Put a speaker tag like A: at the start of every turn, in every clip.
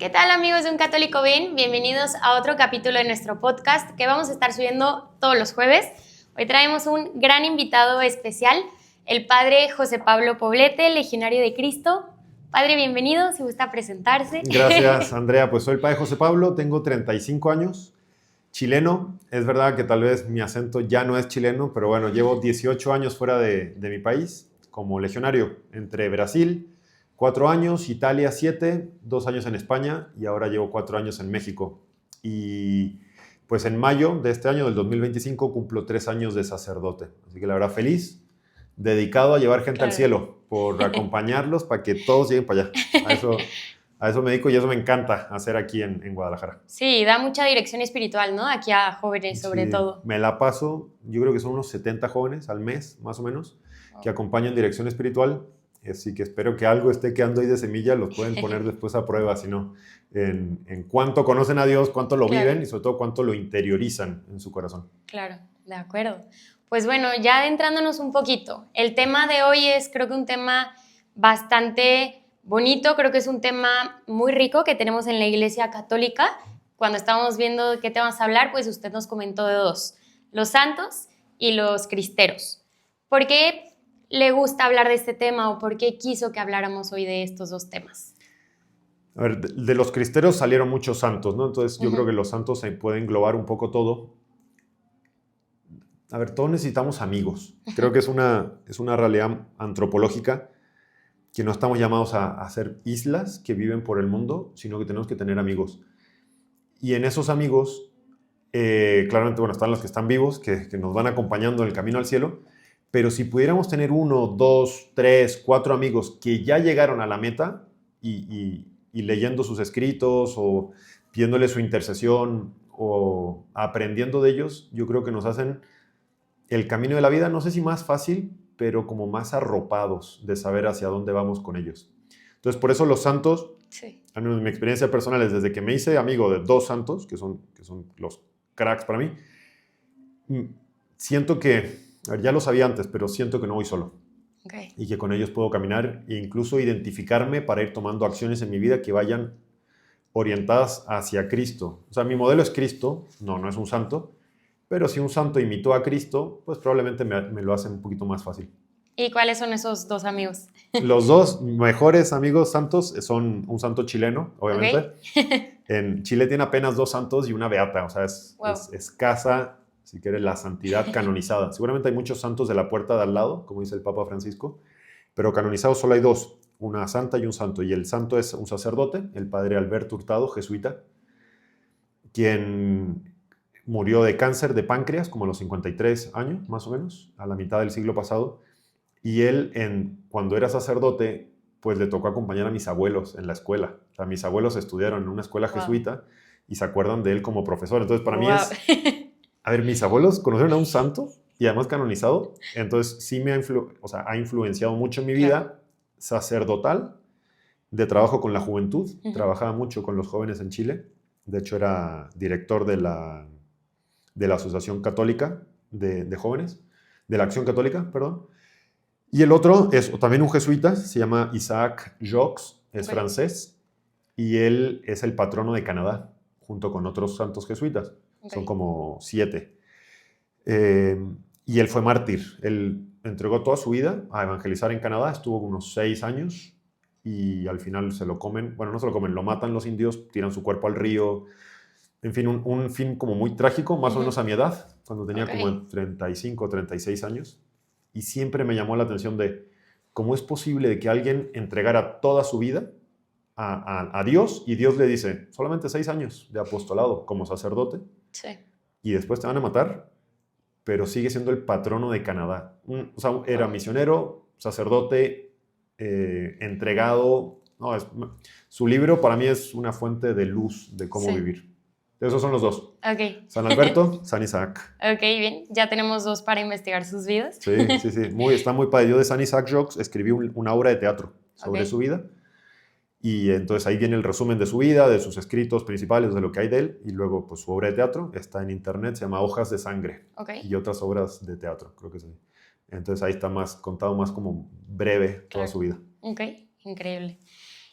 A: ¿Qué tal amigos de Un Católico Bien? Bienvenidos a otro capítulo de nuestro podcast que vamos a estar subiendo todos los jueves. Hoy traemos un gran invitado especial, el Padre José Pablo Poblete, Legionario de Cristo. Padre, bienvenido, si gusta presentarse.
B: Gracias, Andrea. Pues soy el Padre José Pablo, tengo 35 años, chileno. Es verdad que tal vez mi acento ya no es chileno, pero bueno, llevo 18 años fuera de mi país como legionario, entre Brasil, 4 años, Italia 7, 2 años en España y ahora llevo 4 años en México. Y pues en mayo de este año, del 2025, cumplo 3 años de sacerdote. Así que la verdad, feliz, dedicado a llevar gente al cielo, por acompañarlos para que todos lleguen para allá. A eso me dedico y eso me encanta hacer aquí en Guadalajara.
A: Sí, da mucha dirección espiritual, ¿no? Aquí a jóvenes sobre
B: Sí,
A: todo.
B: me la paso, yo creo que son unos 70 jóvenes al mes, más o menos, que acompañan en dirección espiritual. Así que espero que algo esté quedando ahí de semilla, los pueden poner después a prueba, sino en cuánto conocen a Dios, cuánto lo
A: Claro.
B: viven y sobre todo cuánto lo interiorizan en su corazón.
A: Claro, de acuerdo. Pues bueno, ya adentrándonos un poquito, el tema de hoy es creo que un tema bastante bonito, creo que es un tema muy rico que tenemos en la Iglesia Católica. Cuando estábamos viendo qué temas hablar, pues usted nos comentó de dos, los santos y los cristeros. ¿Por qué le gusta hablar de este tema o por qué quiso que habláramos hoy de estos dos temas?
B: A ver, de los cristeros salieron muchos santos, ¿no? Entonces yo creo que los santos se puede englobar un poco todo. A ver, todos necesitamos amigos. Creo que es una realidad antropológica que no estamos llamados a ser islas que viven por el mundo, sino que tenemos que tener amigos. Y en esos amigos, claramente, bueno, están los que están vivos, que nos van acompañando en el camino al cielo, pero si pudiéramos tener 1, 2, 3, 4 amigos que ya llegaron a la meta y leyendo sus escritos o pidiéndole su intercesión o aprendiendo de ellos, yo creo que nos hacen el camino de la vida, no sé si más fácil, pero como más arropados de saber hacia dónde vamos con ellos. Entonces, por eso los santos,
A: Sí.
B: a mí, mi experiencia personal es desde que me hice amigo de 2 santos, que son los cracks para mí, siento que, a ver, ya lo sabía antes, pero siento que no voy solo.
A: Okay.
B: Y que con ellos puedo caminar e incluso identificarme para ir tomando acciones en mi vida que vayan orientadas hacia Cristo. O sea, mi modelo es Cristo, no es un santo, pero si un santo imitó a Cristo, pues probablemente me lo hace un poquito más fácil.
A: ¿Y cuáles son esos dos amigos?
B: Los dos mejores amigos santos son un santo chileno, obviamente.
A: Okay.
B: En Chile tiene apenas 2 santos y una beata, o sea, es escasa, si quieres, la santidad canonizada. Seguramente hay muchos santos de la puerta de al lado, como dice el Papa Francisco, pero canonizados solo hay 2, una santa y un santo. Y el santo es un sacerdote, el padre Alberto Hurtado, jesuita, quien murió de cáncer de páncreas como a los 53 años, más o menos, a la mitad del siglo pasado. Y él, cuando era sacerdote, pues le tocó acompañar a mis abuelos en la escuela. O sea, mis abuelos estudiaron en una escuela jesuita y se acuerdan de él como profesor. Entonces, para mí es... A ver, mis abuelos conocieron a un santo y además canonizado. Entonces, sí me ha influenciado mucho en mi vida sacerdotal, de trabajo con la juventud. Trabajaba mucho con los jóvenes en Chile. De hecho, era director de la Asociación Católica de Jóvenes, de la Acción Católica, perdón. Y el otro es también un jesuita, se llama Isaac Jogues, es francés, y él es el patrono de Canadá, junto con otros santos jesuitas. Son como 7. Y él fue mártir. Él entregó toda su vida a evangelizar en Canadá, estuvo unos 6 años, y al final se lo comen, bueno, no se lo comen, lo matan los indios, tiran su cuerpo al río. En fin, un fin como muy trágico, más o menos a mi edad, cuando tenía como 35 o 36 años. Y siempre me llamó la atención de cómo es posible de que alguien entregara toda su vida a Dios y Dios le dice, solamente 6 años de apostolado como sacerdote y después te van a matar, pero sigue siendo el patrono de Canadá. O sea, era misionero, sacerdote, entregado. No, su libro para mí es una fuente de luz de cómo vivir. Esos son los dos.
A: Okay.
B: San Alberto, San Isaac.
A: Ok, bien. Ya tenemos 2 para investigar sus vidas.
B: Sí. Está muy padre. Yo de San Isaac Jogues escribí una obra de teatro sobre su vida. Y entonces ahí viene el resumen de su vida, de sus escritos principales, de lo que hay de él. Y luego pues su obra de teatro está en internet, se llama Hojas de Sangre. Y otras obras de teatro, creo que sí. Entonces ahí está contado más como breve toda su vida.
A: Ok, increíble.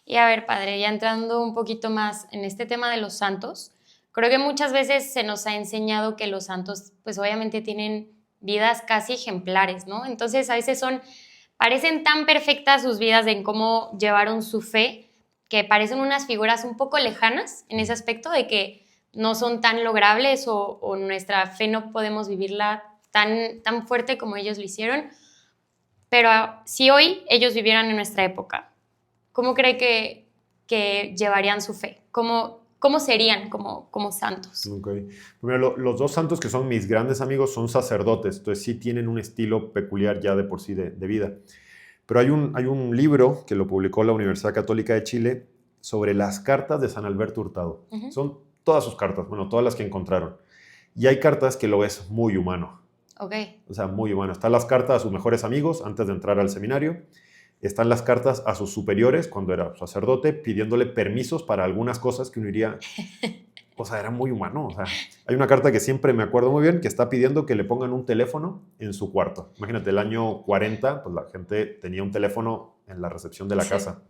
A: Y a ver, padre, ya entrando un poquito más en este tema de los santos, creo que muchas veces se nos ha enseñado que los santos, pues obviamente tienen vidas casi ejemplares, ¿no? Entonces a veces parecen tan perfectas sus vidas en cómo llevaron su fe, que parecen unas figuras un poco lejanas en ese aspecto de que no son tan logrables o nuestra fe no podemos vivirla tan fuerte como ellos lo hicieron. Pero si hoy ellos vivieran en nuestra época, ¿cómo cree que llevarían su fe? ¿Cómo serían como santos?
B: Okay. Primero, los dos santos que son mis grandes amigos son sacerdotes, entonces sí tienen un estilo peculiar ya de por sí de vida. Pero hay un libro que lo publicó la Universidad Católica de Chile sobre las cartas de San Alberto Hurtado.
A: Uh-huh.
B: Son todas sus cartas, bueno, todas las que encontraron. Y hay cartas que lo ves muy humano.
A: Ok.
B: O sea, muy humano. Están las cartas a sus mejores amigos antes de entrar al seminario. Están las cartas a sus superiores cuando era sacerdote, pidiéndole permisos para algunas cosas que uno diría, o sea, era muy humano. O sea, hay una carta que siempre me acuerdo muy bien, que está pidiendo que le pongan un teléfono en su cuarto. Imagínate, el año 40, pues la gente tenía un teléfono en la recepción de la casa.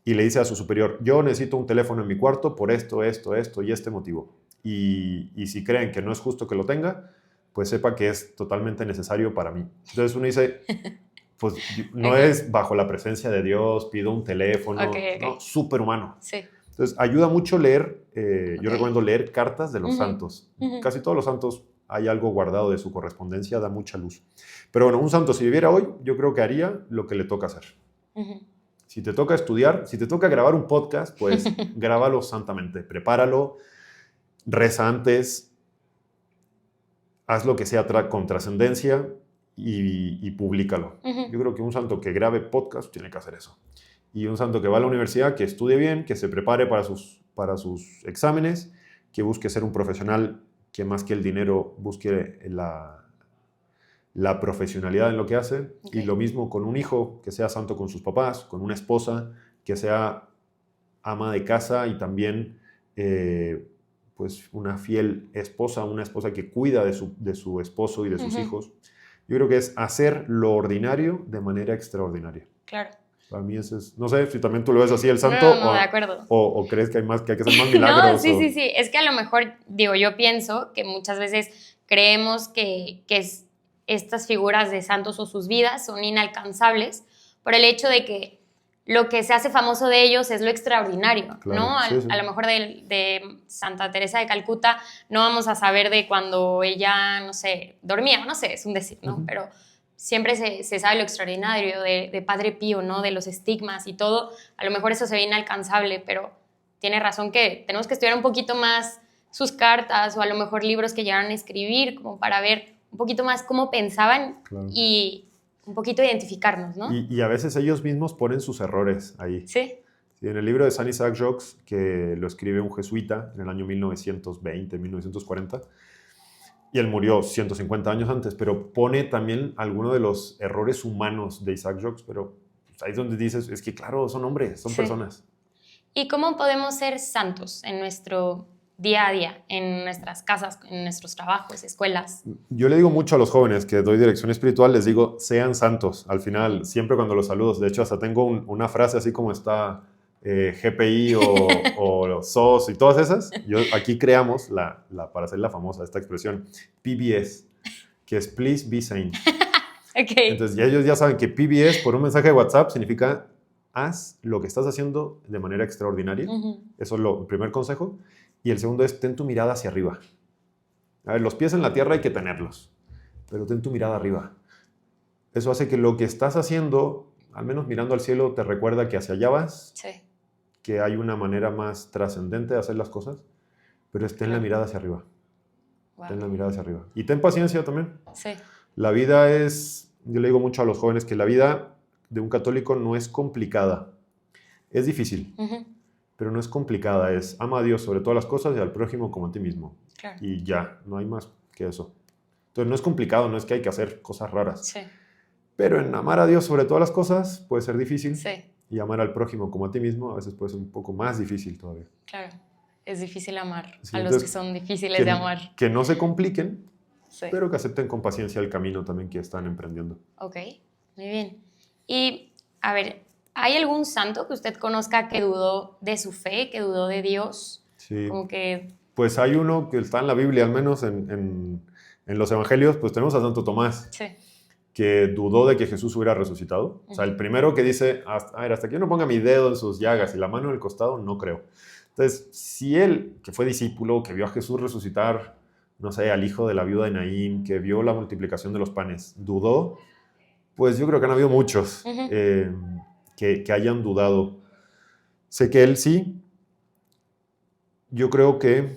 B: Y le dice a su superior, yo necesito un teléfono en mi cuarto por esto y este motivo. Y si creen que no es justo que lo tenga, pues sepa que es totalmente necesario para mí. Entonces uno dice, pues no es bajo la presencia de Dios, pido un teléfono, no, súper humano.
A: Sí.
B: Entonces ayuda mucho leer, yo recomiendo leer cartas de los
A: Uh-huh.
B: santos.
A: Uh-huh.
B: Casi todos los santos hay algo guardado de su correspondencia, da mucha luz. Pero bueno, un santo si viviera hoy, yo creo que haría lo que le toca hacer.
A: Uh-huh.
B: Si te toca estudiar, si te toca grabar un podcast, pues grábalo santamente, prepáralo, reza antes, haz lo que sea con trascendencia y públicalo.
A: Uh-huh.
B: Yo creo que un santo que grabe podcast tiene que hacer eso. Y un santo que va a la universidad, que estudie bien, que se prepare para sus exámenes, que busque ser un profesional que más que el dinero busque la profesionalidad en lo que hace.
A: Okay.
B: Y lo mismo con un hijo, que sea santo con sus papás, con una esposa, que sea ama de casa y también pues una fiel esposa, una esposa que cuida de su esposo y de sus
A: Uh-huh.
B: hijos. Yo creo que es hacer lo ordinario de manera extraordinaria.
A: Claro.
B: Para mí eso es, no sé si también tú lo ves así el santo
A: No, de acuerdo.
B: o crees que hay que hacer más milagros.
A: No, sí. Es que a lo mejor, yo pienso que muchas veces creemos que estas figuras de santos o sus vidas son inalcanzables por el hecho de que lo que se hace famoso de ellos es lo extraordinario,
B: Claro,
A: ¿no?
B: sí.
A: A lo mejor de Santa Teresa de Calcuta no vamos a saber de cuando ella, no sé, dormía, no sé, es un decir, ¿no? Uh-huh. Pero siempre se sabe lo extraordinario de Padre Pío, ¿no? De los estigmas y todo. A lo mejor eso se ve inalcanzable, pero tiene razón que tenemos que estudiar un poquito más sus cartas o a lo mejor libros que llegaron a escribir como para ver un poquito más cómo pensaban. Claro. Y un poquito identificarnos, ¿no?
B: Y a veces ellos mismos ponen sus errores ahí.
A: Sí.
B: Sí, en el libro de Saint Isaac Jogues, que lo escribe un jesuita en el año 1920, 1940, y él murió 150 años antes, pero pone también algunos de los errores humanos de Isaac Jogues, pero ahí es donde dices, es que claro, son hombres, son personas.
A: ¿Y cómo podemos ser santos en nuestro día a día, en nuestras casas, en nuestros trabajos, escuelas?
B: Yo le digo mucho a los jóvenes que doy dirección espiritual, les digo, sean santos. Al final, siempre cuando los saludo, de hecho, hasta tengo una frase así como está GPI o SOS y todas esas. Yo, aquí creamos, para hacer la famosa, esta expresión, PBS, que es Please Be Sane.
A: Okay.
B: Entonces, ellos ya saben que PBS, por un mensaje de WhatsApp, significa haz lo que estás haciendo de manera extraordinaria. Uh-huh. Eso es el primer consejo. Y el segundo es, ten tu mirada hacia arriba. A ver, los pies en la tierra hay que tenerlos, pero ten tu mirada arriba. Eso hace que lo que estás haciendo, al menos mirando al cielo, te recuerda que hacia allá vas,
A: sí.
B: Que hay una manera más trascendente de hacer las cosas, pero es ten la mirada hacia arriba. Wow. Ten la mirada hacia arriba. Y ten paciencia también.
A: Sí.
B: La vida es, yo le digo mucho a los jóvenes que la vida de un católico no es complicada, es difícil. Uh-huh. Pero no es complicada, es ama a Dios sobre todas las cosas y al prójimo como a ti mismo.
A: Claro.
B: Y ya, no hay más que eso. Entonces no es complicado, no es que hay que hacer cosas raras.
A: Sí.
B: Pero en amar a Dios sobre todas las cosas puede ser difícil.
A: Sí.
B: Y amar al prójimo como a ti mismo a veces puede ser un poco más difícil todavía.
A: Claro, es difícil amar a los que son difíciles de amar.
B: Que no se compliquen,
A: sí.
B: Pero que acepten con paciencia el camino también que están emprendiendo.
A: Ok, muy bien. Y, a ver, ¿Hay algún santo que usted conozca que dudó de su fe, que dudó de Dios?
B: Sí.
A: Como que...
B: Pues hay uno que está en la Biblia, al menos en los evangelios, pues tenemos a Santo Tomás,
A: Sí.
B: que dudó de que Jesús hubiera resucitado. O sea, el primero que dice, a ver, hasta que yo no ponga mi dedo en sus llagas y la mano en el costado, no creo. Entonces, si él, que fue discípulo, que vio a Jesús resucitar, no sé, al hijo de la viuda de Naín, que vio la multiplicación de los panes, dudó, pues yo creo que han habido muchos que hayan dudado. Sé que él sí. Yo creo que,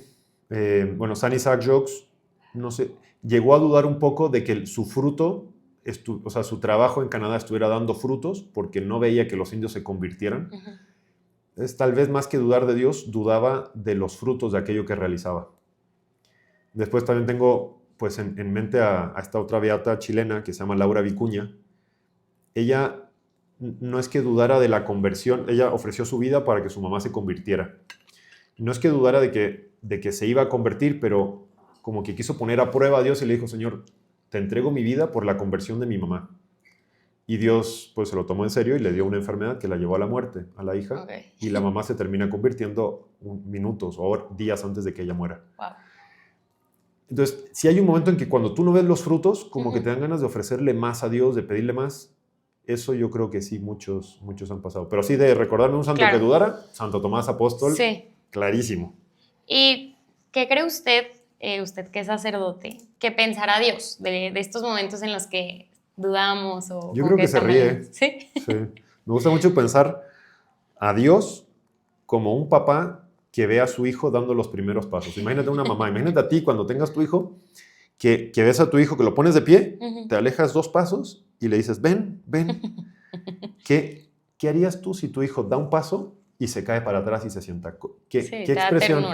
B: bueno, San Isaac Jogues, no sé, llegó a dudar un poco de que su fruto, o sea, su trabajo en Canadá estuviera dando frutos porque no veía que los indios se convirtieran. Es tal vez más que dudar de Dios, dudaba de los frutos de aquello que realizaba. Después también tengo pues en mente a esta otra beata chilena que se llama Laura Vicuña. Ella no es que dudara de la conversión, ella ofreció su vida para que su mamá se convirtiera. No es que dudara de que se iba a convertir, pero como que quiso poner a prueba a Dios y le dijo, Señor, te entrego mi vida por la conversión de mi mamá. Y Dios pues se lo tomó en serio y le dio una enfermedad que la llevó a la muerte, a la hija.
A: Okay.
B: Y la mamá se termina convirtiendo minutos o días antes de que ella muera.
A: Wow.
B: Entonces, si hay un momento en que cuando tú no ves los frutos, como que te dan ganas de ofrecerle más a Dios, de pedirle más. Eso yo creo que sí, muchos han pasado. Pero sí, de recordarme un santo que dudara, Santo Tomás Apóstol,
A: sí.
B: Clarísimo.
A: ¿Y qué cree usted que es sacerdote, que pensará Dios de estos momentos en los que dudamos? O
B: yo creo que se ríe.
A: ¿Sí?
B: Sí. Me gusta mucho pensar a Dios como un papá que ve a su hijo dando los primeros pasos. Imagínate una mamá, imagínate a ti cuando tengas tu hijo, que ves a tu hijo, que lo pones de pie, te alejas 2 pasos y le dices, ven. ¿Qué harías tú si tu hijo da un paso y se cae para atrás y se sienta? ¿Qué expresión?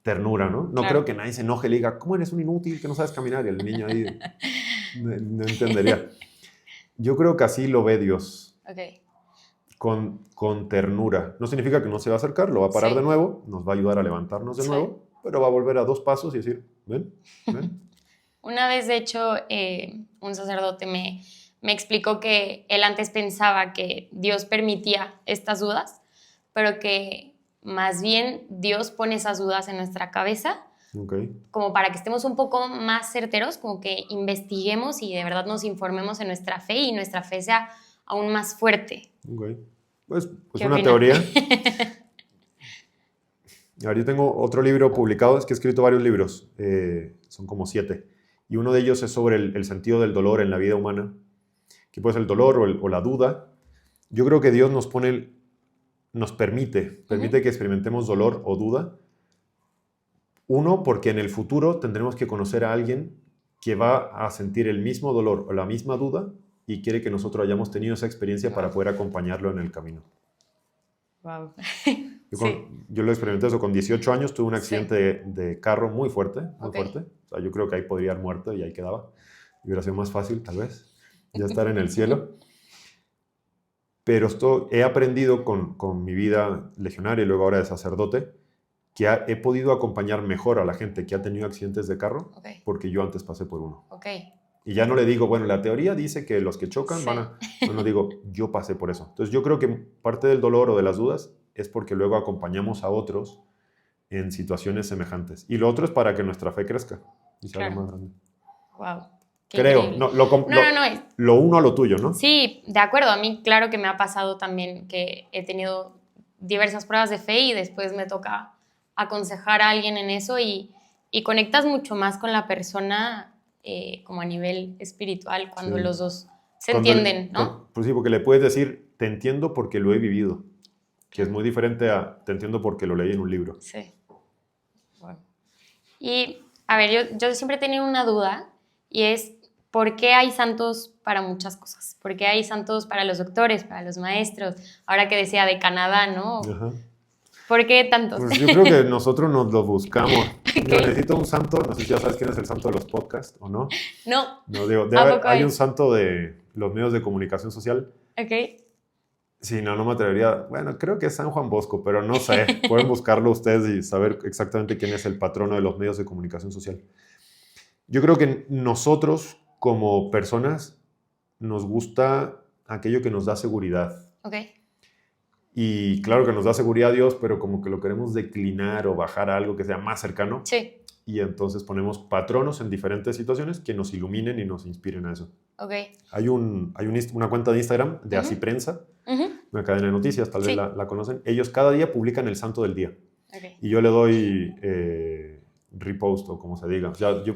B: Ternura, ¿no? No creo que nadie se enoje y le diga, ¿cómo eres un inútil que no sabes caminar? Y el niño ahí no entendería. Yo creo que así lo ve Dios.
A: Okay.
B: Con ternura. No significa que no se va a acercar, lo va a parar de nuevo, nos va a ayudar a levantarnos de nuevo, pero va a volver a 2 pasos y decir, ven.
A: Una vez, de hecho, un sacerdote me explicó que él antes pensaba que Dios permitía estas dudas, pero que más bien Dios pone esas dudas en nuestra cabeza, como para que estemos un poco más certeros, como que investiguemos y de verdad nos informemos en nuestra fe y nuestra fe sea aún más fuerte.
B: Pues una teoría. Ahora, yo tengo otro libro publicado, es que he escrito varios libros, son como 7, y uno de ellos es sobre el sentido del dolor en la vida humana, que puede ser el dolor o la duda. Yo creo que Dios nos permite que experimentemos dolor o duda. Uno, porque en el futuro tendremos que conocer a alguien que va a sentir el mismo dolor o la misma duda y quiere que nosotros hayamos tenido esa experiencia para poder acompañarlo en el camino.
A: Wow.
B: Yo lo experimenté eso con 18 años, tuve un accidente de carro muy fuerte. O sea, yo creo que ahí podría haber muerto y ahí quedaba. Y hubiera sido más fácil, tal vez, ya estar en el cielo. Pero he aprendido con mi vida legionaria y luego ahora de sacerdote, que he podido acompañar mejor a la gente que ha tenido accidentes de carro porque yo antes pasé por uno. Y ya no le digo, bueno, la teoría dice que los que chocan van a... Bueno, digo, yo pasé por eso. Entonces yo creo que parte del dolor o de las dudas es porque luego acompañamos a otros en situaciones semejantes. Y lo otro es para que nuestra fe crezca y sea algo más grande.
A: Wow.
B: Creo. Lo uno a lo tuyo, ¿no?
A: Sí, de acuerdo. A mí, claro que me ha pasado también que he tenido diversas pruebas de fe y después me toca aconsejar a alguien en eso y conectas mucho más con la persona como a nivel espiritual cuando los dos se entienden, ¿no?
B: Pues sí, porque le puedes decir, te entiendo porque lo he vivido, que es muy diferente a te entiendo porque lo leí en un libro.
A: Sí. Bueno. Y, a ver, yo siempre he tenido una duda y es, ¿por qué hay santos para muchas cosas? ¿Por qué hay santos para los doctores, para los maestros? Ahora que decía de Canadá, ¿no? Ajá. ¿Por qué tantos?
B: Pues yo creo que nosotros nos lo buscamos. Yo necesito un santo, no sé si ya sabes quién es el santo de los podcasts o no.
A: No.
B: No digo, hay un santo de los medios de comunicación social. Sí, no me atrevería. Bueno, creo que es San Juan Bosco, pero no sé. Pueden buscarlo ustedes y saber exactamente quién es el patrono de los medios de comunicación social. Yo creo que nosotros, como personas, nos gusta aquello que nos da seguridad. Y claro que nos da seguridad a Dios, pero como que lo queremos declinar o bajar a algo que sea más cercano.
A: Sí.
B: Y entonces ponemos patronos en diferentes situaciones que nos iluminen y nos inspiren a eso.
A: Ok.
B: Hay una cuenta de Instagram de Así Prensa, una cadena de noticias, tal vez la conocen. Ellos cada día publican el santo del día.
A: Okay.
B: Y yo le doy repost o como se diga. O sea, yo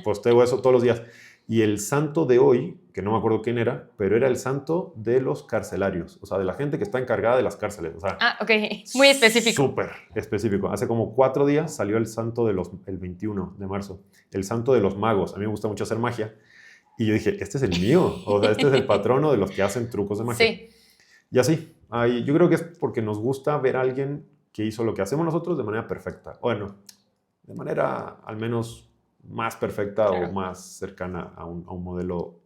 B: posteo eso todos los días. Y el santo de hoy, que no me acuerdo quién era, pero era el santo de los carcelarios. O sea, de la gente que está encargada de las cárceles. O sea,
A: ok. Muy específico.
B: Súper específico. Hace como 4 días salió el santo el 21 de marzo. El santo de los magos. A mí me gusta mucho hacer magia. Y yo dije, este es el mío. O sea, este es el patrono de los que hacen trucos de magia.
A: Sí.
B: Y así. Yo creo que es porque nos gusta ver a alguien que hizo lo que hacemos nosotros de manera perfecta. Bueno, de manera al menos más perfecta o más cercana a un modelo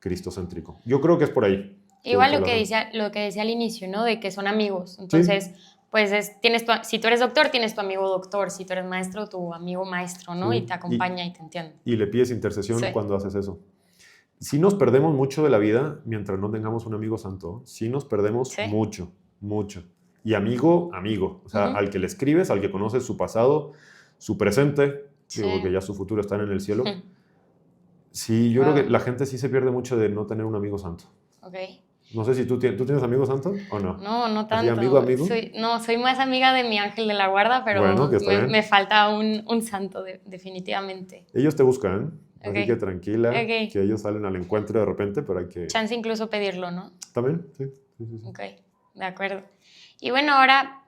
B: cristocéntrico. Yo creo que es por ahí.
A: Igual lo que decía al inicio, ¿no? De que son amigos. Entonces, pues si tú eres doctor, tienes tu amigo doctor. Si tú eres maestro, tu amigo maestro, ¿no?
B: Sí.
A: Y te acompaña y te entiende.
B: Y le pides intercesión cuando haces eso. Sí nos perdemos mucho de la vida mientras no tengamos un amigo santo. Sí nos perdemos mucho, mucho. Y amigo. O sea, al que le escribes, al que conoces su pasado, su presente, digo, porque ya su futuro está en el cielo. Sí, yo creo que la gente sí se pierde mucho de no tener un amigo santo.
A: Ok.
B: No sé si tú tienes amigos santos o no.
A: No tanto.
B: ¿Amigo?
A: Soy más amiga de mi ángel de la guarda, pero
B: bueno,
A: me falta un santo, definitivamente.
B: Ellos te buscan, así que tranquila, que ellos salen al encuentro de repente, pero hay que...
A: Chance incluso pedirlo, ¿no?
B: ¿También? Sí.
A: Ok, de acuerdo. Y bueno, ahora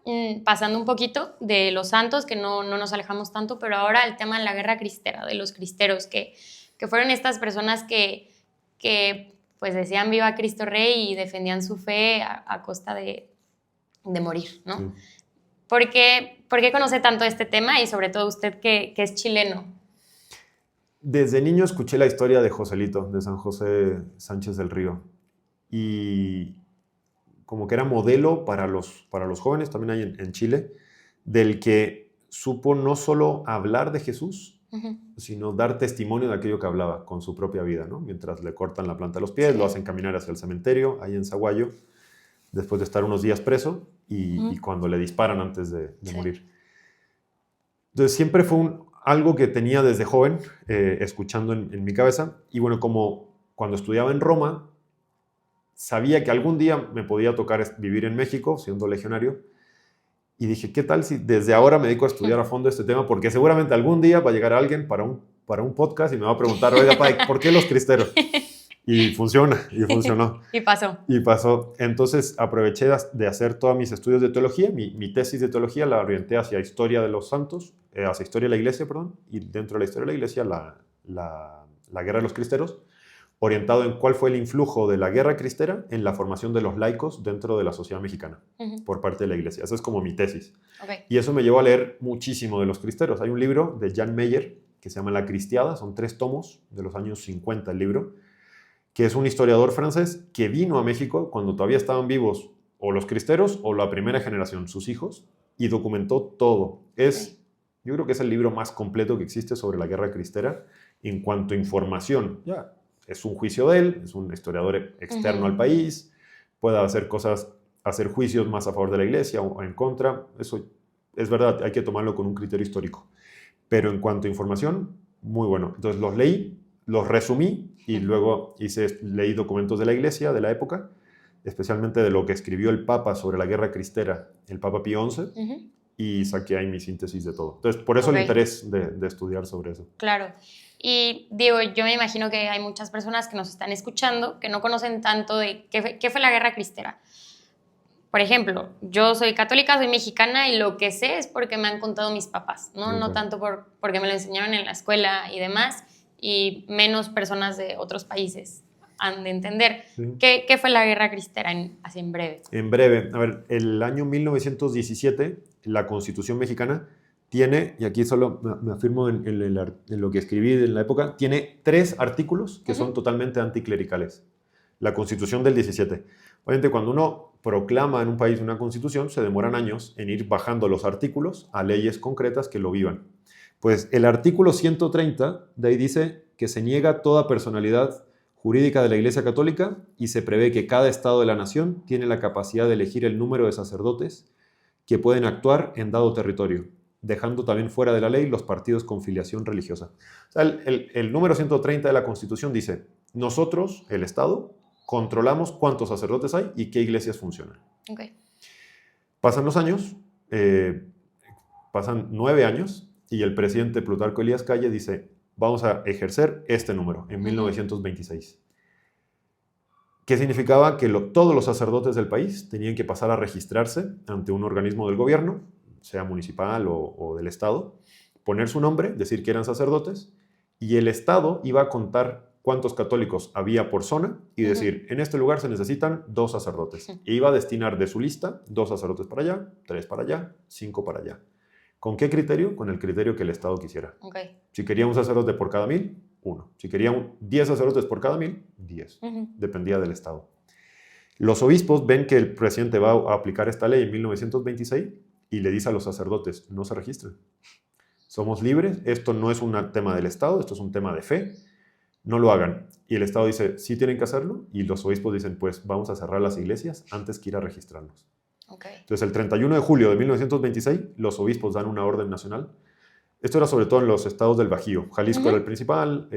A: pasando un poquito de los santos, que no nos alejamos tanto, pero ahora el tema de la guerra cristera, de los cristeros, que fueron estas personas que pues decían viva Cristo Rey y defendían su fe a costa de morir, ¿no? Sí. ¿Por qué conoce tanto este tema y sobre todo usted que es chileno?
B: Desde niño escuché la historia de Joselito, de San José Sánchez del Río, y como que era modelo para los jóvenes, también hay en Chile, del que supo no solo hablar de Jesús, sino dar testimonio de aquello que hablaba con su propia vida, ¿no? Mientras le cortan la planta a los pies, lo hacen caminar hacia el cementerio, ahí en Zaguayo, después de estar unos días preso y cuando le disparan antes de morir. Entonces siempre fue algo que tenía desde joven, escuchando en mi cabeza, y bueno, como cuando estudiaba en Roma, sabía que algún día me podía tocar vivir en México, siendo legionario, y dije, ¿qué tal si desde ahora me dedico a estudiar a fondo este tema? Porque seguramente algún día va a llegar alguien para un podcast y me va a preguntar, oiga, padre, ¿por qué los cristeros? Y funcionó. Y pasó. Entonces aproveché de hacer todos mis estudios de teología, mi tesis de teología la orienté hacia historia de los santos, hacia historia de la iglesia, y dentro de la historia de la iglesia la guerra de los cristeros, orientado en cuál fue el influjo de la guerra cristera en la formación de los laicos dentro de la sociedad mexicana por parte de la iglesia. Esa es como mi tesis.
A: Okay.
B: Y eso me llevó a leer muchísimo de los cristeros. Hay un libro de Jan Meyer que se llama La Cristiada, son 3 tomos de los años 50 el libro, que es un historiador francés que vino a México cuando todavía estaban vivos o los cristeros o la primera generación, sus hijos, y documentó todo. Yo creo que es el libro más completo que existe sobre la guerra cristera en cuanto a información. Ya. Es un juicio de él, es un historiador externo al país, puede hacer juicios más a favor de la iglesia o en contra. Eso es verdad, hay que tomarlo con un criterio histórico. Pero en cuanto a información, muy bueno. Entonces los leí, los resumí y luego leí documentos de la iglesia de la época, especialmente de lo que escribió el Papa sobre la guerra cristera, el Papa Pío XI, y saqué ahí mi síntesis de todo. Entonces, por eso el interés de estudiar sobre eso.
A: Claro. Y digo, yo me imagino que hay muchas personas que nos están escuchando que no conocen tanto de qué fue la guerra cristera. Por ejemplo, yo soy católica, soy mexicana y lo que sé es porque me han contado mis papás, ¿no? Okay. No tanto porque me lo enseñaron en la escuela y demás, y menos personas de otros países han de entender. Sí. ¿Qué fue la guerra cristera así en breve?
B: En breve, a ver, el año 1917, la Constitución mexicana tiene, y aquí solo me afirmo en lo que escribí en la época, tiene 3 artículos que son totalmente anticlericales. La Constitución del 17. Obviamente, cuando uno proclama en un país una constitución, se demoran años en ir bajando los artículos a leyes concretas que lo vivan. Pues el artículo 130 de ahí dice que se niega toda personalidad jurídica de la Iglesia Católica y se prevé que cada estado de la nación tiene la capacidad de elegir el número de sacerdotes que pueden actuar en dado territorio, dejando también fuera de la ley los partidos con filiación religiosa. O sea, el número 130 de la Constitución dice, nosotros, el Estado, controlamos cuántos sacerdotes hay y qué iglesias funcionan.
A: Okay.
B: Pasan los años, pasan 9 años, y el presidente Plutarco Elías Calles dice, vamos a ejercer este número en 1926. ¿Qué significaba? Que todos los sacerdotes del país tenían que pasar a registrarse ante un organismo del gobierno, sea municipal o del Estado, poner su nombre, decir que eran sacerdotes, y el Estado iba a contar cuántos católicos había por zona y decir, en este lugar se necesitan 2 sacerdotes. E iba a destinar de su lista 2 sacerdotes para allá, 3 para allá, 5 para allá. ¿Con qué criterio? Con el criterio que el Estado quisiera.
A: Okay.
B: Si quería un sacerdote por cada 1000, 1. Si quería 10 sacerdotes por cada 1000, 10. Dependía del Estado. Los obispos ven que el presidente va a aplicar esta ley en 1926 y le dice a los sacerdotes, no se registren. Somos libres, esto no es un tema del Estado, esto es un tema de fe, no lo hagan. Y el Estado dice, sí tienen que hacerlo, y los obispos dicen, pues vamos a cerrar las iglesias antes que ir a registrarnos.
A: Okay.
B: Entonces, el 31 de julio de 1926, los obispos dan una orden nacional. Esto era sobre todo en los estados del Bajío. Jalisco era el principal,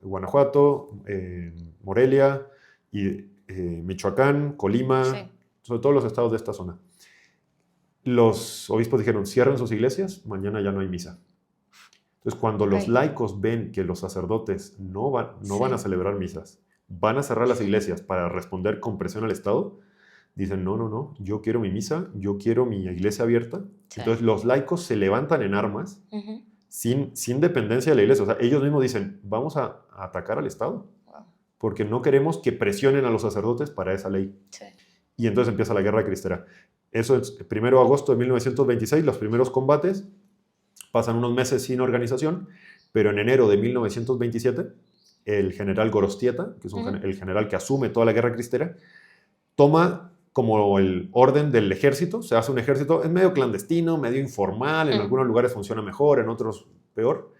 B: Guanajuato, Morelia, y Michoacán, Colima, sobre todo los estados de esta zona. Los obispos dijeron, cierren sus iglesias, mañana ya no hay misa. Entonces, cuando los laicos ven que los sacerdotes no van a celebrar misas, van a cerrar las iglesias para responder con presión al Estado, dicen, no, yo quiero mi misa, yo quiero mi iglesia abierta. Sí. Entonces, los laicos se levantan en armas sin dependencia de la iglesia. O sea, ellos mismos dicen, vamos a atacar al Estado, porque no queremos que presionen a los sacerdotes para esa ley. Sí. Y entonces empieza la Guerra Cristera. Eso es 1 de agosto de 1926, los primeros combates. Pasan unos meses sin organización, pero en enero de 1927, el general Gorostieta, que es el general que asume toda la Guerra Cristera, toma como el orden del ejército. Se hace un ejército, es medio clandestino, medio informal, en algunos lugares funciona mejor, en otros peor.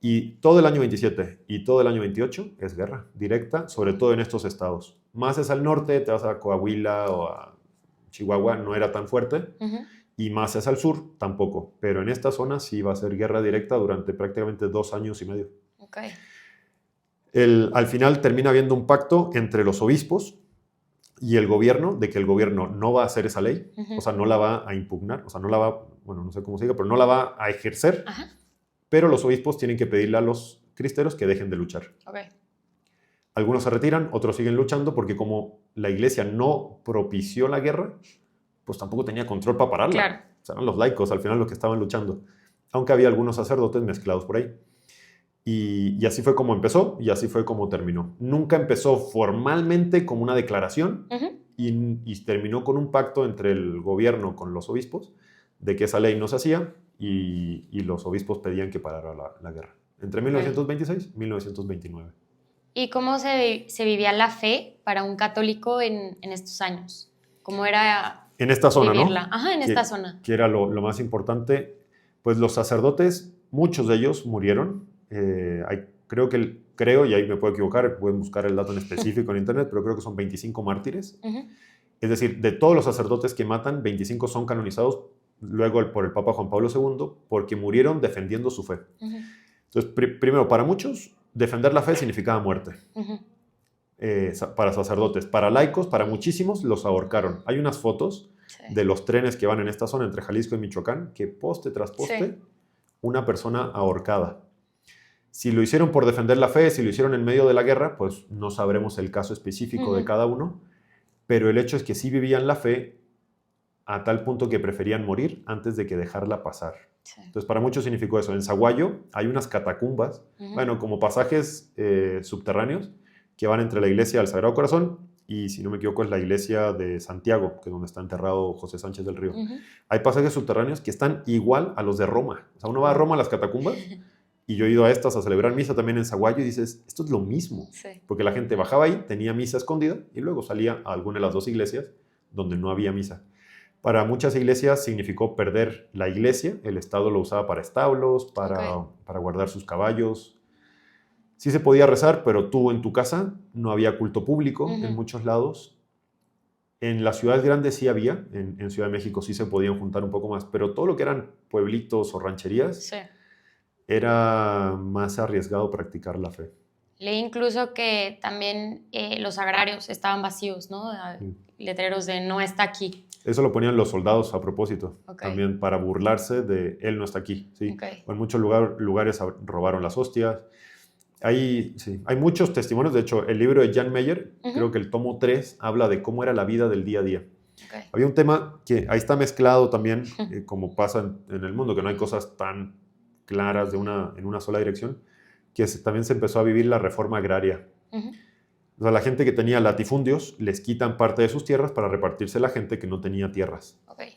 B: Y todo el año 27 y todo el año 28 es guerra directa, sobre todo en estos estados. Más es al norte, te vas a Coahuila o a Chihuahua, no era tan fuerte. Y más es al sur, tampoco. Pero en esta zona sí va a ser guerra directa durante prácticamente 2 años y medio.
A: Okay.
B: Al final termina habiendo un pacto entre los obispos y el gobierno, de que el gobierno no va a hacer esa ley, o sea, no la va a impugnar, o sea, no la va, bueno, no sé cómo se diga, pero no la va a ejercer, pero los obispos tienen que pedirle a los cristeros que dejen de luchar. Okay. Algunos se retiran, otros siguen luchando, porque como la iglesia no propició la guerra, pues tampoco tenía control para pararla. Claro. O sea, eran los laicos al final los que estaban luchando, aunque había algunos sacerdotes mezclados por ahí. Y así fue como empezó y así fue como terminó. Nunca empezó formalmente como una declaración y terminó con un pacto entre el gobierno con los obispos de que esa ley no se hacía y los obispos pedían que parara la guerra. Entre 1926 y 1929.
A: ¿Y cómo se vivía la fe para un católico en estos años? ¿Cómo era
B: en esta zona,
A: vivirla?
B: ¿no?
A: Ajá, en esta zona.
B: Que era lo más importante. Pues los sacerdotes, muchos de ellos murieron. Creo, y ahí me puedo equivocar, pueden buscar el dato en específico en internet, pero creo que son 25 mártires. Es decir, de todos los sacerdotes que matan, 25 son canonizados luego por el Papa Juan Pablo II porque murieron defendiendo su fe. Entonces, primero, para muchos, defender la fe significaba muerte. Para sacerdotes, para laicos, para muchísimos, los ahorcaron. Hay unas fotos de los trenes que van en esta zona entre Jalisco y Michoacán, que poste tras poste, una persona ahorcada. Si lo hicieron por defender la fe, si lo hicieron en medio de la guerra, pues no sabremos el caso específico de cada uno, pero el hecho es que sí vivían la fe a tal punto que preferían morir antes de que dejarla pasar. Entonces, para muchos significó eso. En Zaguayo hay unas catacumbas, bueno, como pasajes subterráneos que van entre la iglesia del Sagrado Corazón y, si no me equivoco, es la iglesia de Santiago, que es donde está enterrado José Sánchez del Río. Hay pasajes subterráneos que están igual a los de Roma. O sea, uno va a Roma a las catacumbas y yo he ido a estas a celebrar misa también en Zaguayo y dices, esto es lo mismo. Porque la gente bajaba ahí, tenía misa escondida y luego salía a alguna de las 2 iglesias donde no había misa. Para muchas iglesias significó perder la iglesia. El Estado lo usaba para establos, para guardar sus caballos. Sí se podía rezar, pero tú en tu casa no había culto público en muchos lados. En las ciudades grandes sí había, en Ciudad de México sí se podían juntar un poco más, pero todo lo que eran pueblitos o rancherías
A: Sí.
B: era más arriesgado practicar la fe.
A: Leí incluso que también los agrarios estaban vacíos, ¿no? Letreros de no está aquí.
B: Eso lo ponían los soldados a propósito,
A: Okay.
B: también para burlarse de él no está aquí. ¿sí?
A: Okay.
B: En muchos lugares robaron las hostias. Hay muchos testimonios. De hecho, el libro de Jan Meyer, creo que el tomo 3, habla de cómo era la vida del día a día.
A: Okay.
B: Había un tema que ahí está mezclado también, como pasa en el mundo, que no hay cosas tan claras en una sola dirección, que también se empezó a vivir la reforma agraria. O sea, la gente que tenía latifundios les quitan parte de sus tierras para repartirse a la gente que no tenía tierras.
A: Okay.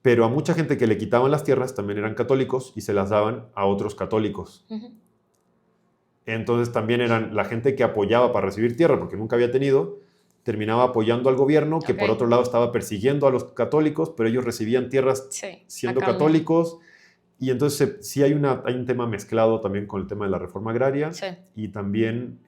B: Pero a mucha gente que le quitaban las tierras también eran católicos y se las daban a otros católicos. Entonces también eran la gente que apoyaba para recibir tierra, porque nunca había tenido, terminaba apoyando al gobierno, que por otro lado estaba persiguiendo a los católicos, pero ellos recibían tierras siendo católicos. Y entonces sí hay un tema mezclado también con el tema de la reforma agraria y también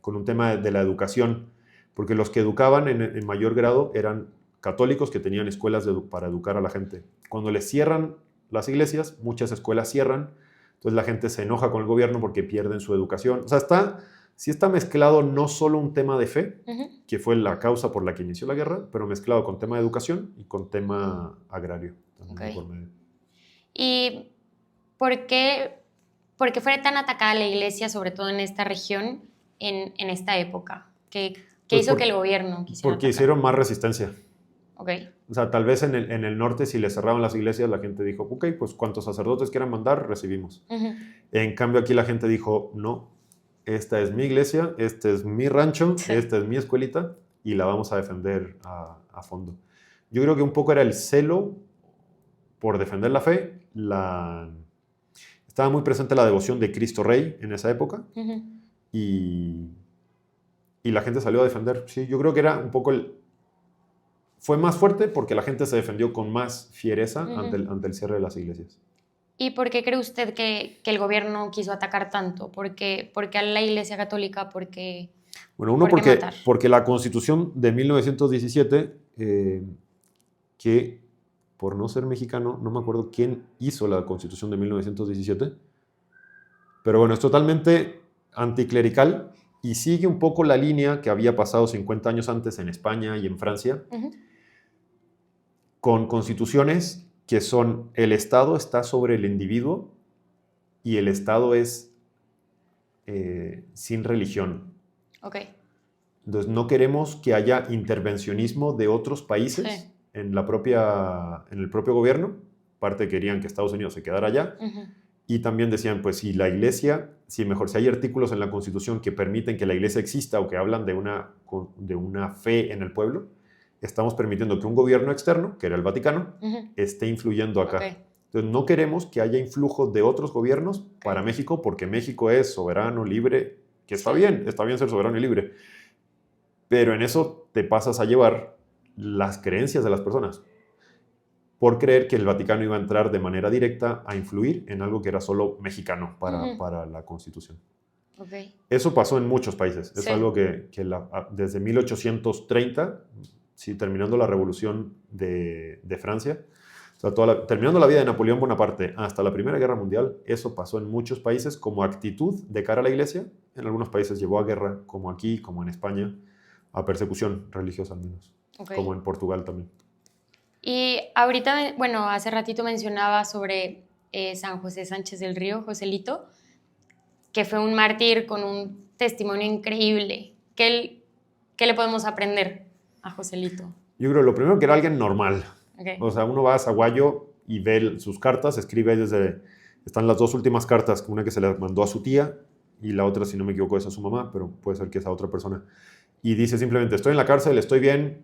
B: con un tema de la educación, porque los que educaban en mayor grado eran católicos que tenían escuelas para educar a la gente. Cuando les cierran las iglesias, muchas escuelas cierran, entonces la gente se enoja con el gobierno porque pierden su educación. O sea, sí está mezclado no solo un tema de fe, que fue la causa por la que inició la guerra, pero mezclado con tema de educación y con tema agrario.
A: Okay. ¿Y por qué fue tan atacada la iglesia, sobre todo en esta región, en esta época? ¿Qué hizo que el gobierno quisiera
B: Porque
A: atacar?
B: hicieron más resistencia.
A: Okay.
B: O sea, tal vez en el norte, si le cerraban las iglesias, la gente dijo, ok, pues cuantos sacerdotes quieran mandar, recibimos. En cambio, aquí la gente dijo, no, esta es mi iglesia, este es mi rancho, esta es mi escuelita, y la vamos a defender a fondo. Yo creo que un poco era el celo por defender la fe. Estaba muy presente la devoción de Cristo Rey en esa época, y la gente salió a defender. Sí, yo creo que era un poco fue más fuerte porque la gente se defendió con más fiereza ante el cierre de las iglesias.
A: ¿Y por qué cree usted que el gobierno quiso atacar tanto? ¿Por qué a la iglesia católica?
B: Bueno, uno porque la Constitución de 1917, que por no ser mexicano, no me acuerdo quién hizo la Constitución de 1917, pero bueno, es totalmente anticlerical y sigue un poco la línea que había pasado 50 años antes en España y en Francia, con constituciones que son el Estado está sobre el individuo y el Estado es sin religión.
A: Okay.
B: Entonces no queremos que haya intervencionismo de otros países en el propio gobierno. Parte querían que Estados Unidos se quedara allá. Y también decían, pues si la iglesia, si hay artículos en la Constitución que permiten que la iglesia exista o que hablan de una fe en el pueblo, estamos permitiendo que un gobierno externo, que era el Vaticano, esté influyendo acá. Okay. Entonces no queremos que haya influjo de otros gobiernos para México, porque México es soberano, libre, que está bien ser soberano y libre. Pero en eso te pasas a llevar las creencias de las personas, por creer que el Vaticano iba a entrar de manera directa a influir en algo que era solo mexicano para la Constitución.
A: Okay.
B: Eso pasó en muchos países. Es algo que desde 1830, terminando la Revolución de Francia, o sea, terminando la vida de Napoleón Bonaparte hasta la Primera Guerra Mundial, eso pasó en muchos países como actitud de cara a la iglesia. En algunos países llevó a guerra, como aquí, como en España, a persecución religiosa al menos, como en Portugal también.
A: Y ahorita, bueno, hace ratito mencionaba sobre San José Sánchez del Río, Joselito, que fue un mártir con un testimonio increíble. ¿Qué le podemos aprender a Joselito?
B: Yo creo lo primero que era alguien normal.
A: Okay.
B: O sea, uno va a Zaguayo y ve sus cartas, escribe están las dos últimas cartas, una que se le mandó a su tía y la otra, si no me equivoco, es a su mamá, pero puede ser que es a otra persona. Y dice simplemente, estoy en la cárcel, estoy bien,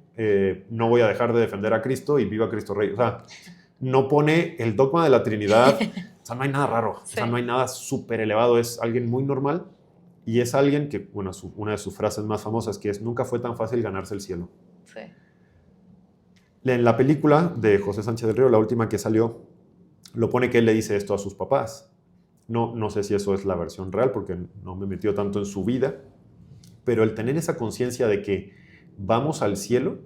B: no voy a dejar de defender a Cristo y viva Cristo Rey. O sea, no pone el dogma de la Trinidad, o sea, no hay nada raro, o sea, no hay nada súper elevado, es alguien muy normal y es alguien que, bueno, una de sus frases más famosas que es, nunca fue tan fácil ganarse el cielo.
A: Sí.
B: En la película de José Sánchez del Río, la última que salió, lo pone que él le dice esto a sus papás. No sé si eso es la versión real porque no me he metido tanto en su vida, pero el tener esa conciencia de que vamos al cielo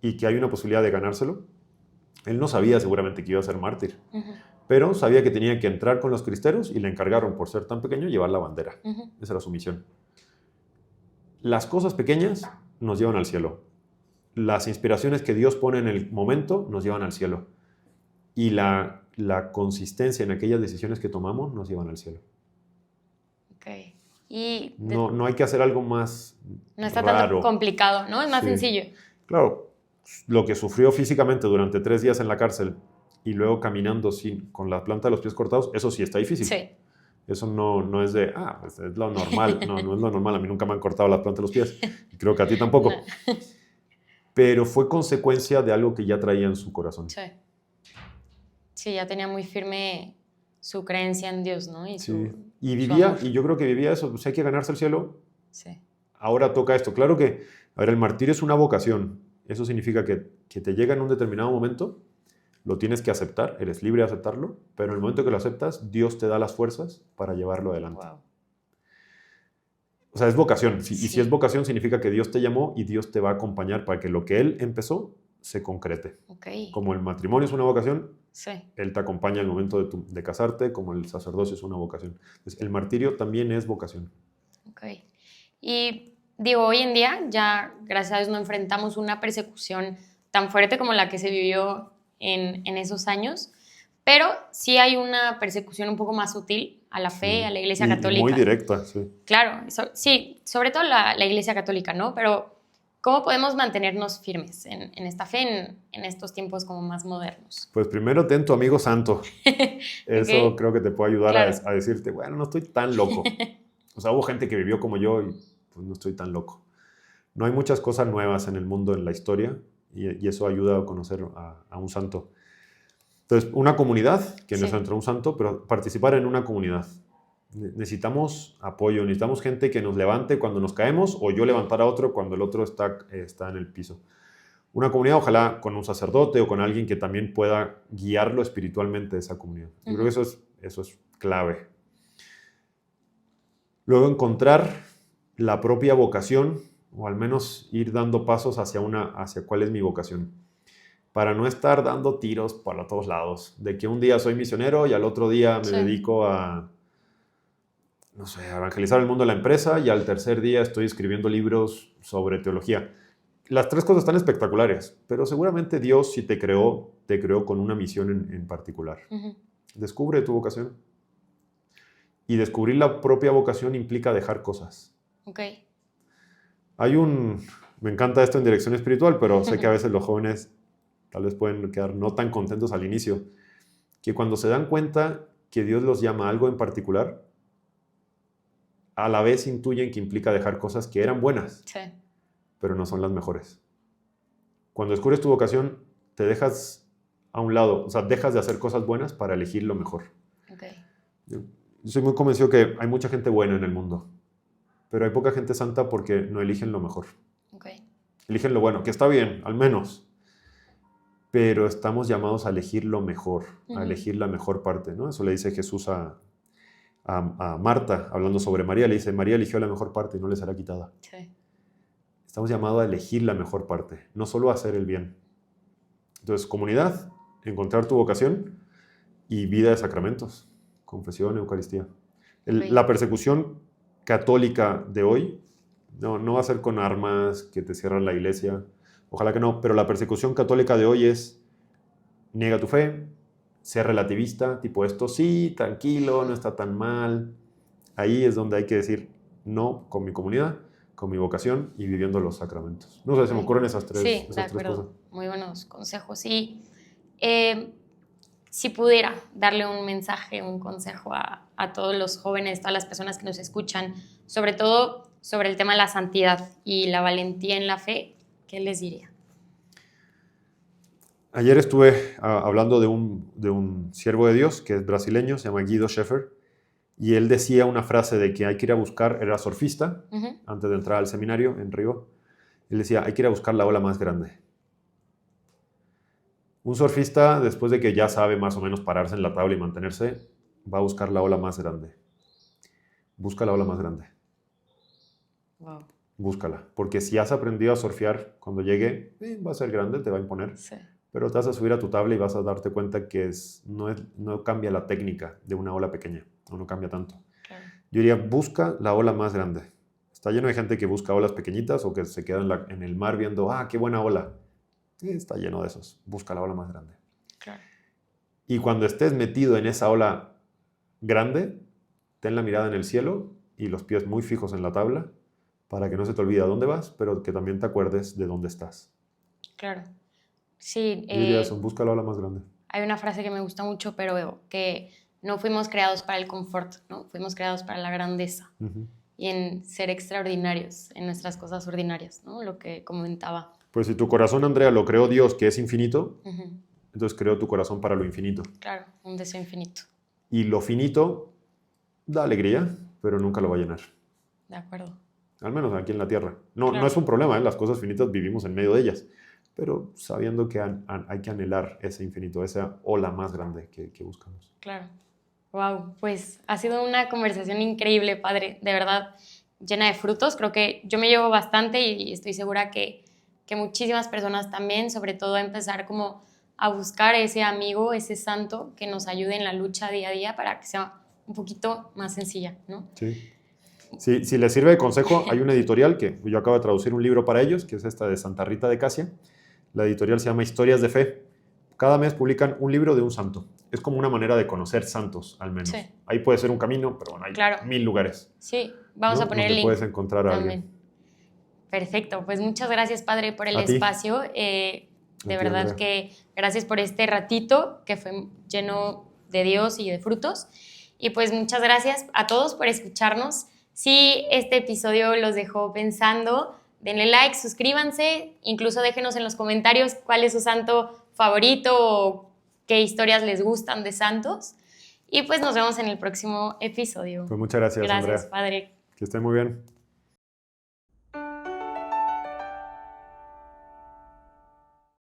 B: y que hay una posibilidad de ganárselo, él no sabía seguramente que iba a ser mártir, pero sabía que tenía que entrar con los cristeros y le encargaron, por ser tan pequeño, llevar la bandera. Esa era su misión. Las cosas pequeñas nos llevan al cielo. Las inspiraciones que Dios pone en el momento nos llevan al cielo. Y la consistencia en aquellas decisiones que tomamos nos llevan al cielo.
A: Ok. Y
B: no hay que hacer algo más
A: no está
B: raro.
A: Tan complicado, ¿no? Es más sencillo.
B: Claro, lo que sufrió físicamente durante 3 días en la cárcel y luego caminando con la planta de los pies cortados, eso sí está difícil.
A: Sí.
B: Eso no es de, pues es lo normal. No es lo normal. A mí nunca me han cortado la planta de los pies. Y creo que a ti tampoco. No. Pero fue consecuencia de algo que ya traía en su corazón.
A: Sí. Sí, ya tenía muy firme su creencia en Dios, ¿no?
B: Y vivía, y yo creo que vivía eso. Pues hay que ganarse el cielo.
A: Sí.
B: Ahora toca esto. Claro que, a ver, el martirio es una vocación. Eso significa que te llega en un determinado momento, lo tienes que aceptar, eres libre de aceptarlo, pero en el momento que lo aceptas, Dios te da las fuerzas para llevarlo adelante.
A: Wow.
B: O sea, es vocación. Y si es vocación, significa que Dios te llamó y Dios te va a acompañar para que lo que Él empezó se concrete.
A: Okay.
B: Como el matrimonio es una vocación,
A: sí.
B: Él te acompaña al momento de casarte, como el sacerdocio es una vocación. Entonces, el martirio también es vocación.
A: Ok. Y digo, hoy en día ya, gracias a Dios, no enfrentamos una persecución tan fuerte como la que se vivió en esos años, pero sí hay una persecución un poco más sutil a la fe, a la Iglesia Católica.
B: Y muy directa, sí.
A: Claro, sí, sobre todo la Iglesia Católica, ¿no? Pero ¿cómo podemos mantenernos firmes en esta fe en estos tiempos como más modernos?
B: Pues primero ten tu amigo santo. Eso creo que te puede ayudar a decirte, bueno, no estoy tan loco. O sea, hubo gente que vivió como yo y pues no estoy tan loco. No hay muchas cosas nuevas en el mundo, en la historia, y eso ayuda a conocer a un santo. Entonces, una comunidad, que no es entre un santo, pero participar en una comunidad. Necesitamos apoyo, necesitamos gente que nos levante cuando nos caemos o yo levantar a otro cuando el otro está en el piso. Una comunidad, ojalá con un sacerdote o con alguien que también pueda guiarlo espiritualmente esa comunidad. Yo creo que eso es clave. Luego encontrar la propia vocación o al menos ir dando pasos hacia cuál es mi vocación. Para no estar dando tiros para todos lados. De que un día soy misionero y al otro día me dedico a evangelizar el mundo de la empresa y al tercer día estoy escribiendo libros sobre teología. Las 3 cosas están espectaculares, pero seguramente Dios, si te creó con una misión en particular. Descubre tu vocación. Y descubrir la propia vocación implica dejar cosas.
A: Okay.
B: Me encanta esto en dirección espiritual, pero sé que a veces los jóvenes tal vez pueden quedar no tan contentos al inicio, que cuando se dan cuenta que Dios los llama a algo en particular, a la vez intuyen que implica dejar cosas que eran buenas, pero no son las mejores. Cuando descubres tu vocación, te dejas a un lado, o sea, dejas de hacer cosas buenas para elegir lo mejor.
A: Okay.
B: Yo soy muy convencido que hay mucha gente buena en el mundo, pero hay poca gente santa porque no eligen lo mejor.
A: Okay.
B: Eligen lo bueno, que está bien, al menos. Pero estamos llamados a elegir lo mejor, a elegir la mejor parte, ¿no? Eso le dice Jesús a Marta, hablando sobre María. Le dice, María eligió la mejor parte y no le será quitada.
A: Sí.
B: Estamos llamados a elegir la mejor parte, no solo a hacer el bien. Entonces, comunidad, encontrar tu vocación y vida de sacramentos, confesión, Eucaristía. La persecución católica de hoy no va a ser con armas que te cierran la iglesia. Ojalá que no, pero la persecución católica de hoy es niega tu fe, ser relativista, tipo esto sí, tranquilo, no está tan mal. Ahí es donde hay que decir no con mi comunidad, con mi vocación y viviendo los sacramentos. No sé, se me ocurren esas tres cosas.
A: Muy buenos consejos. Y si pudiera darle un mensaje, un consejo a todos los jóvenes, todas las personas que nos escuchan, sobre todo sobre el tema de la santidad y la valentía en la fe, ¿qué les diría?
B: Ayer estuve hablando de un siervo de Dios que es brasileño, se llama Guido Schaeffer, y él decía una frase de que hay que ir a buscar, era surfista, antes de entrar al seminario en Río, él decía, hay que ir a buscar la ola más grande. Un surfista, después de que ya sabe más o menos pararse en la tabla y mantenerse, va a buscar la ola más grande. Busca la ola más grande.
A: Wow.
B: Búscala. Porque si has aprendido a surfear, cuando llegue, va a ser grande, te va a imponer.
A: Sí.
B: Pero te vas a subir a tu tabla y vas a darte cuenta que no cambia la técnica de una ola pequeña. No cambia tanto.
A: Claro.
B: Yo diría, busca la ola más grande. Está lleno de gente que busca olas pequeñitas o que se queda en el mar viendo, qué buena ola. Está lleno de esos. Busca la ola más grande.
A: Claro.
B: Y cuando estés metido en esa ola grande, ten la mirada en el cielo y los pies muy fijos en la tabla para que no se te olvide a dónde vas, pero que también te acuerdes de dónde estás.
A: Claro. Sí.
B: Yo diría eso, busca la ola más grande.
A: Hay una frase que me gusta mucho, pero que no fuimos creados para el confort, ¿no? Fuimos creados para la grandeza.
B: Uh-huh.
A: Y en ser extraordinarios, en nuestras cosas ordinarias, ¿no? Lo que comentaba.
B: Pues si tu corazón, Andrea, lo creó Dios, que es infinito,
A: Uh-huh.
B: entonces creó tu corazón para lo infinito.
A: Claro, un deseo infinito.
B: Y lo finito da alegría, pero nunca lo va a llenar.
A: De acuerdo.
B: Al menos aquí en la Tierra. No,
A: Claro.
B: No es un problema, las cosas finitas vivimos en medio de ellas, pero sabiendo que hay que anhelar ese infinito, esa ola más grande que buscamos.
A: Claro. Wow, pues ha sido una conversación increíble, padre, de verdad, llena de frutos. Creo que yo me llevo bastante y estoy segura que muchísimas personas también, sobre todo a empezar como a buscar ese amigo, ese santo que nos ayude en la lucha día a día para que sea un poquito más sencilla, ¿no?
B: Sí. Si les sirve de consejo, hay una editorial que yo acabo de traducir un libro para ellos, que es esta de Santa Rita de Casia. La editorial se llama Historias de Fe. Cada mes publican un libro de un santo. Es como una manera de conocer santos, al menos.
A: Sí.
B: Ahí puede ser un camino, pero bueno, hay 1000 lugares.
A: Sí, vamos a poner el link.
B: Puedes encontrar a
A: también.
B: alguien.
A: Perfecto, pues muchas gracias, padre, por el
B: A ti.
A: espacio. De verdad
B: Andrea.
A: que gracias por este ratito que fue lleno de Dios y de frutos. Y pues muchas gracias a todos por escucharnos. Si este episodio los dejó pensando, denle like, suscríbanse, incluso déjenos en los comentarios cuál es su santo favorito o qué historias les gustan de santos. Y pues nos vemos en el próximo episodio.
B: Pues muchas gracias, Andrea.
A: Gracias, padre.
B: Que esté muy bien.